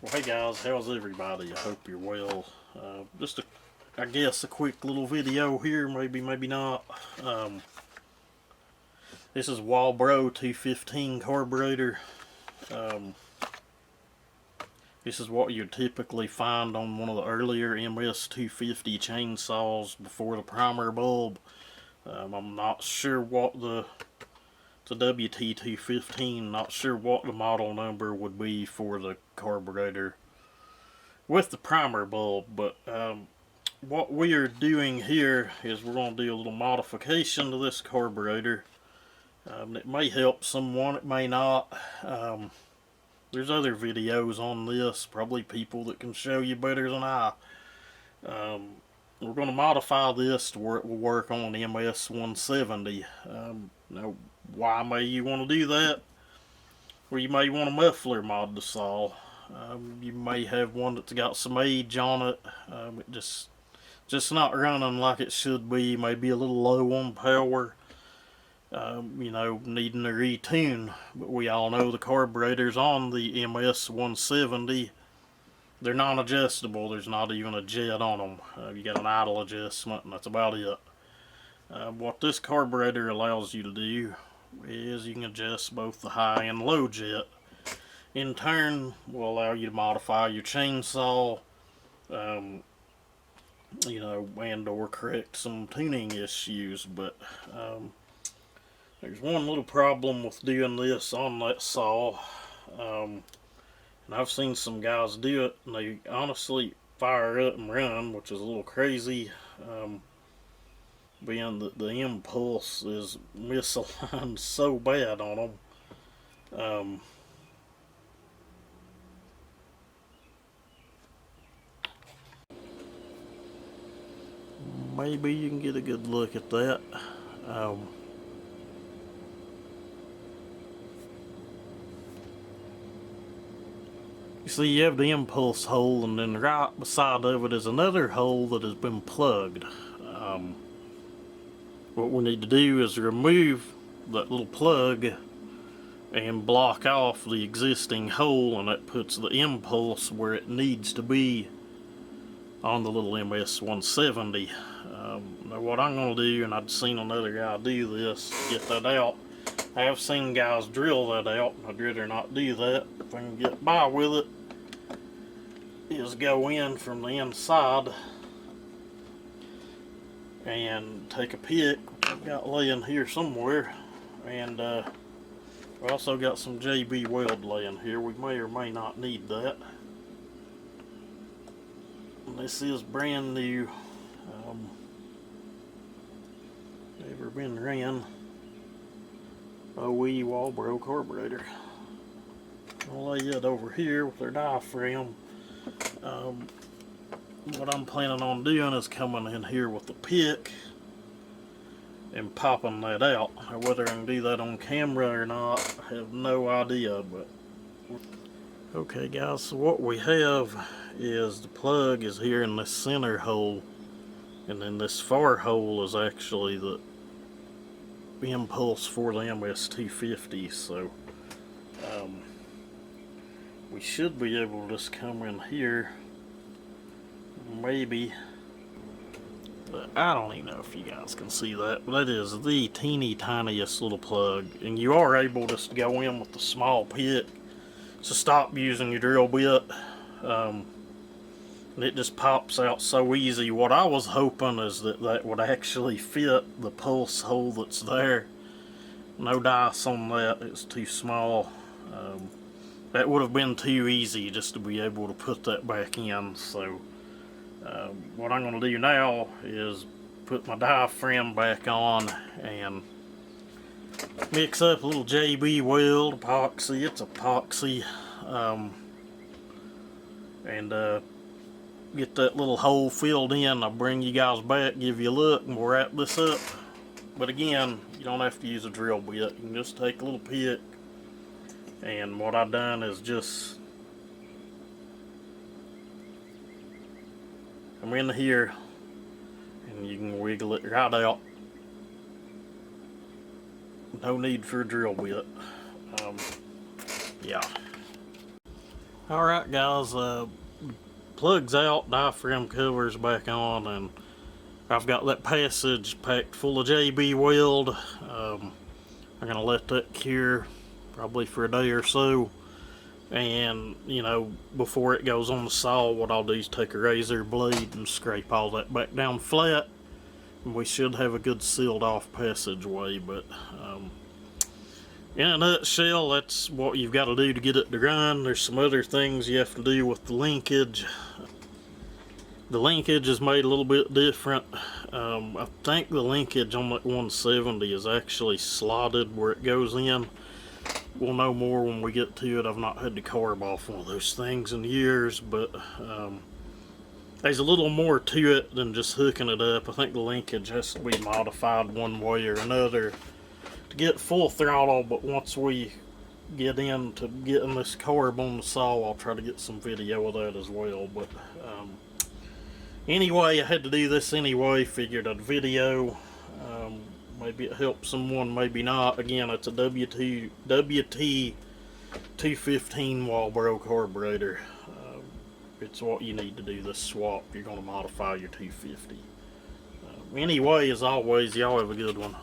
Well, hey guys, how's everybody? I hope you're well. I guess a quick little video here, maybe not. This is Walbro 215 Carberator. This is what you typically find on one of the earlier ms250 chainsaws before the primer bulb. I'm not sure what it's a WT215, not sure what the model number would be for the carburetor with the primer bulb, but what we are doing here is we're going to do a little modification to this carburetor. It may help someone, it may not. There's other videos on this, probably people that can show you better than I. We're going to modify this to where it will work on the ms170. Now, why may you want to do that? Well, you may want a muffler mod the saw. You may have one that's got some age on it. It just not running like it should be. Maybe a little low on power. You know, needing a retune. But we all know the carburetors on the ms170, they're non-adjustable. There's not even a jet on them. You got an idle adjustment, and that's about it. What this carburetor allows you to do is you can adjust both the high and low jet. In turn, will allow you to modify your chainsaw, you know, and or correct some tuning issues. But there's one little problem with doing this on that saw, and I've seen some guys do it, and they honestly fire up and run, which is a little crazy, being that the impulse is misaligned so bad on them. Maybe you can get a good look at that. You see, you have the impulse hole, and then right beside of it is another hole that has been plugged. What we need to do is remove that little plug and block off the existing hole, and that puts the impulse where it needs to be on the little ms170. Now what I'm going to do, and I'd seen another guy do this, get that out. I have seen guys drill that out, and I'd rather not do that. If I can get by with it, is go in from the inside and take a pick, which I've got laying here somewhere, and we also got some JB weld laying here. We may or may not need that. And this is brand new, never been ran. OE Walbro carburetor. I'll lay it over here with their diaphragm. What I'm planning on doing is coming in here with the pick and popping that out. Now, whether I can do that on camera or not, I have no idea. But okay guys, so what we have is the plug is here in this center hole, and then this far hole is actually the impulse for the ms250. So we should be able to just come in here, maybe, but I don't even know if you guys can see that, but that is the teeny tiniest little plug, and you are able just to go in with the small pick to stop using your drill bit, and it just pops out so easy. What I was hoping is that that would actually fit the pulse hole that's there. No dice on that, it's too small. That would have been too easy just to be able to put that back in. So what I'm going to do now is put my diaphragm back on and mix up a little JB weld epoxy. It's epoxy, and get that little hole filled in. I'll bring you guys back, give you a look, and we'll wrap this up. But again, you don't have to use a drill bit. You can just take a little pick, and what I've done is just come in here and you can wiggle it right out. No need for a drill bit. Yeah. Alright guys, plugs out, diaphragm covers back on, and I've got that passage packed full of JB weld. I'm going to let that cure probably for a day or so, and you know, before it goes on the saw, what I'll do is take a razor blade and scrape all that back down flat, and we should have a good sealed off passageway. But in a nutshell, that's what you've got to do to get it to run. There's some other things you have to do with the linkage. The linkage is made a little bit different. I think the linkage on that 170 is actually slotted where it goes in. We'll know more when we get to it. I've not had to carb off one of those things in years, but there's a little more to it than just hooking it up. I think the linkage has to be modified one way or another to get full throttle, but once we get into getting this carb on the saw, I'll try to get some video of that as well. But anyway, I had to do this anyway, figured I'd video. Maybe it helps someone, maybe not. Again, it's a WT 215 Walbro carburetor. It's what you need to do this swap if you're going to modify your 250. Anyway, as always, y'all have a good one.